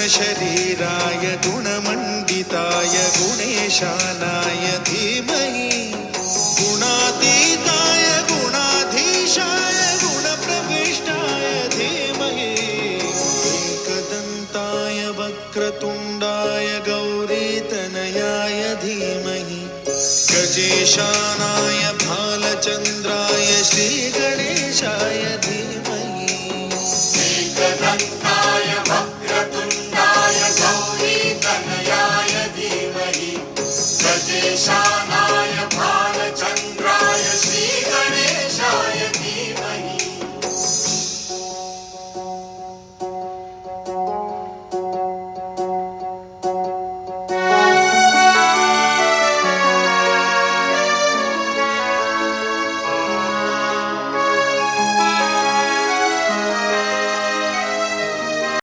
शरीराय गुणमण्डिताय गुणेशानाय धीमहि गुणातीताय गुणाधीशाय गुणप्रविष्टाय धीमहि एकदन्ताय वक्रतुण्डाय गौरीतनयाय धीमहि गजेशानाय भालचन्द्राय श्रीगणेशाय